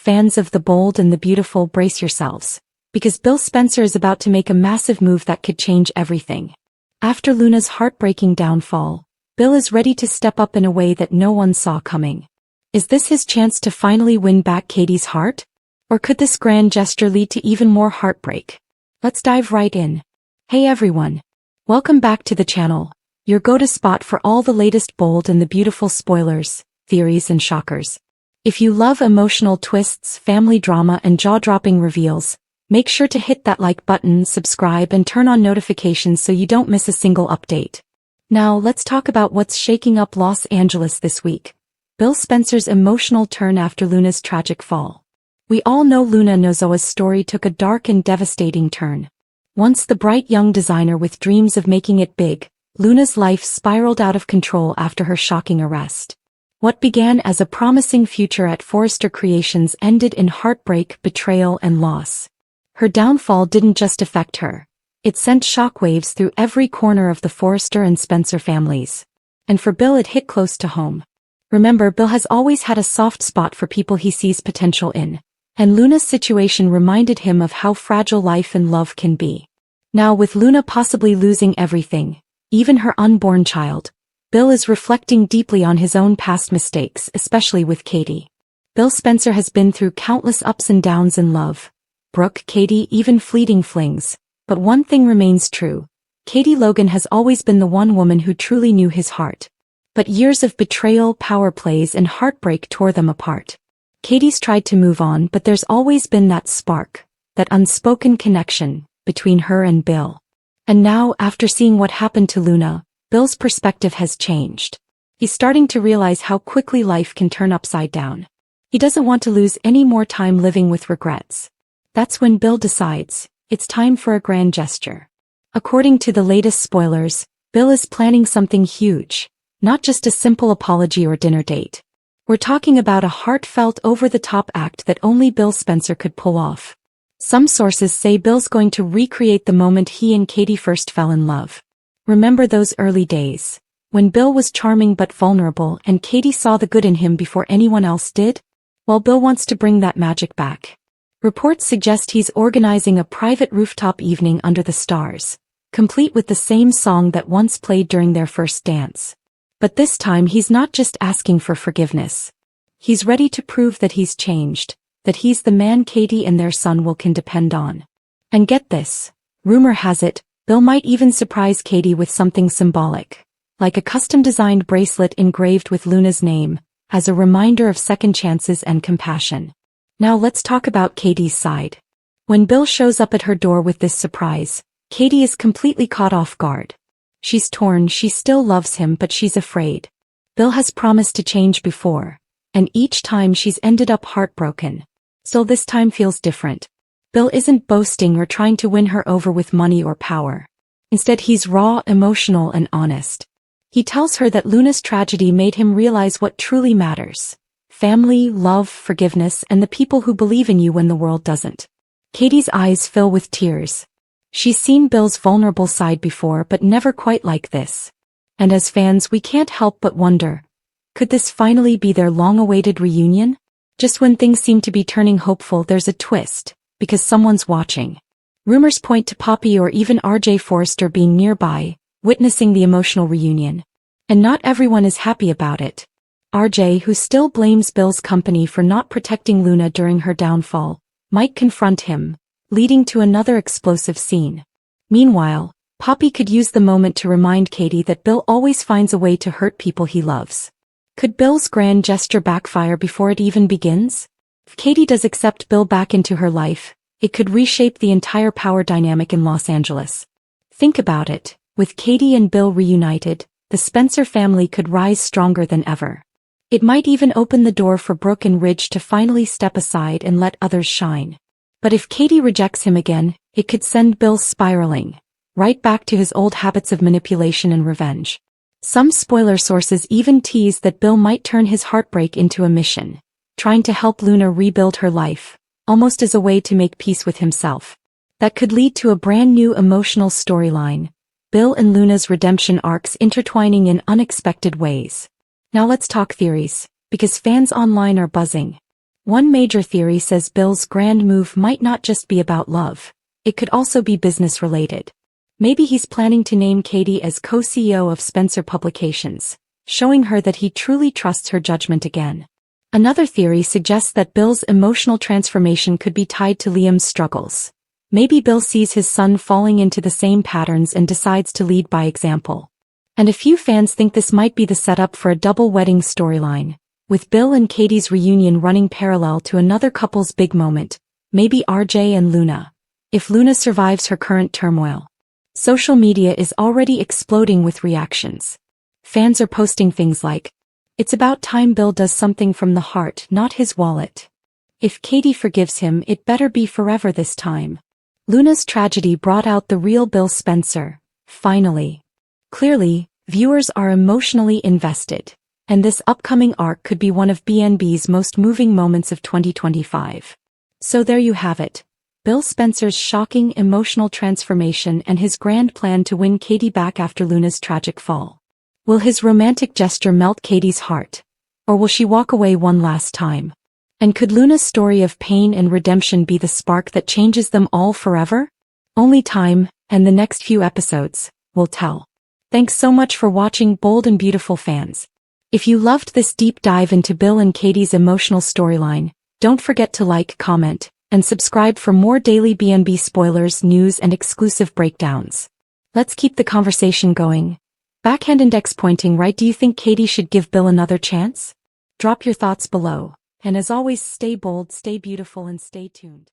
fans of the bold and the beautiful, brace yourselves. Because Bill Spencer is about to make a massive move that could change everything. After Luna's heartbreaking downfall, Bill is ready to step up in a way that no one saw coming. Is this his chance to finally win back Katie's heart? Or could this grand gesture lead to even more heartbreak? Let's dive right in. Hey everyone. Welcome back to the channel, your go-to spot for all the latest bold and the beautiful spoilers, theories and shockers. If you love emotional twists, family drama and jaw-dropping reveals, make sure to hit that like button, subscribe and turn on notifications so you don't miss a single update. Now let's talk about what's shaking up Los Angeles this week. Bill Spencer's emotional turn after Luna's tragic fall. We all know Nozawa's story took a dark and devastating turn. Once the bright young designer with dreams of making it big, Luna's life spiraled out of control after her shocking arrest. What began as a promising future at Forrester Creations ended in heartbreak, betrayal and loss. Her downfall didn't just affect her. It sent shockwaves through every corner of the Forrester and Spencer families. And for Bill it hit close to home. Remember, Bill has always had a soft spot for people he sees potential in. And Luna's situation reminded him of how fragile life and love can be. Now with Luna possibly losing everything, even her unborn child, Bill is reflecting deeply on his own past mistakes, especially with Katie. Bill Spencer has been through countless ups and downs in love. Brooke, Katie, even fleeting flings. But one thing remains true. Katie Logan has always been the one woman who truly knew his heart. But years of betrayal, power plays and heartbreak tore them apart. Katie's tried to move on, but there's always been that spark, that unspoken connection, between her and Bill. And now, after seeing what happened to Luna, Bill's perspective has changed. He's starting to realize how quickly life can turn upside down. He doesn't want to lose any more time living with regrets. That's when Bill decides, it's time for a grand gesture. According to the latest spoilers, Bill is planning something huge, not just a simple apology or dinner date. We're talking about a heartfelt, over-the-top act that only Bill Spencer could pull off. Some sources say Bill's going to recreate the moment he and Katie first fell in love. Remember those early days, when Bill was charming but vulnerable and Katie saw the good in him before anyone else did? Well, Bill wants to bring that magic back. Reports suggest he's organizing a private rooftop evening under the stars, complete with the same song that once played during their first dance. But this time he's not just asking for forgiveness. He's ready to prove that he's changed, that he's the man Katie and their son can depend on. And get this, rumor has it, Bill might even surprise Katie with something symbolic, like a custom-designed bracelet engraved with Luna's name, as a reminder of second chances and compassion. Now let's talk about Katie's side. When Bill shows up at her door with this surprise, Katie is completely caught off guard. She's torn, she still loves him but she's afraid. Bill has promised to change before, and each time she's ended up heartbroken. So this time feels different. Bill isn't boasting or trying to win her over with money or power. Instead he's raw, emotional and honest. He tells her that Luna's tragedy made him realize what truly matters. Family, love, forgiveness, and the people who believe in you when the world doesn't. Katie's eyes fill with tears. She's seen Bill's vulnerable side before but never quite like this. And as fans we can't help but wonder, could this finally be their long-awaited reunion? Just when things seem to be turning hopeful there's a twist, because someone's watching. Rumors point to Poppy or even RJ Forrester being nearby, witnessing the emotional reunion. And not everyone is happy about it. RJ, who still blames Bill's company for not protecting Luna during her downfall, might confront him, leading to another explosive scene. Meanwhile, Poppy could use the moment to remind Katie that Bill always finds a way to hurt people he loves. Could Bill's grand gesture backfire before it even begins? If Katie does accept Bill back into her life, it could reshape the entire power dynamic in Los Angeles. Think about it, with Katie and Bill reunited, the Spencer family could rise stronger than ever. It might even open the door for Brooke and Ridge to finally step aside and let others shine. But if Katie rejects him again, it could send Bill spiraling, right back to his old habits of manipulation and revenge. Some spoiler sources even tease that Bill might turn his heartbreak into a mission, trying to help Luna rebuild her life, almost as a way to make peace with himself. That could lead to a brand new emotional storyline, Bill and Luna's redemption arcs intertwining in unexpected ways. Now let's talk theories, because fans online are buzzing. One major theory says Bill's grand move might not just be about love. It could also be business-related. Maybe he's planning to name Katie as co-CEO of Spencer Publications, showing her that he truly trusts her judgment again. Another theory suggests that Bill's emotional transformation could be tied to Liam's struggles. Maybe Bill sees his son falling into the same patterns and decides to lead by example. And a few fans think this might be the setup for a double wedding storyline, with Bill and Katie's reunion running parallel to another couple's big moment, maybe RJ and Luna, if Luna survives her current turmoil. Social media is already exploding with reactions. Fans are posting things like, "It's about time Bill does something from the heart, not his wallet. If Katie forgives him, it better be forever this time." Luna's tragedy brought out the real Bill Spencer, finally. Clearly, viewers are emotionally invested, and this upcoming arc could be one of BNB's most moving moments of 2025. So there you have it. Bill Spencer's shocking emotional transformation and his grand plan to win Katie back after Luna's tragic fall. Will his romantic gesture melt Katie's heart? Or will she walk away one last time? And could Luna's story of pain and redemption be the spark that changes them all forever? Only time, and the next few episodes, will tell. Thanks so much for watching, Bold and Beautiful fans. If you loved this deep dive into Bill and Katie's emotional storyline, don't forget to like, comment, and subscribe for more daily BNB spoilers, news, and exclusive breakdowns. Let's keep the conversation going. Backhand index pointing right. Do you think Katie should give Bill another chance? Drop your thoughts below. And as always, stay bold, stay beautiful, and stay tuned.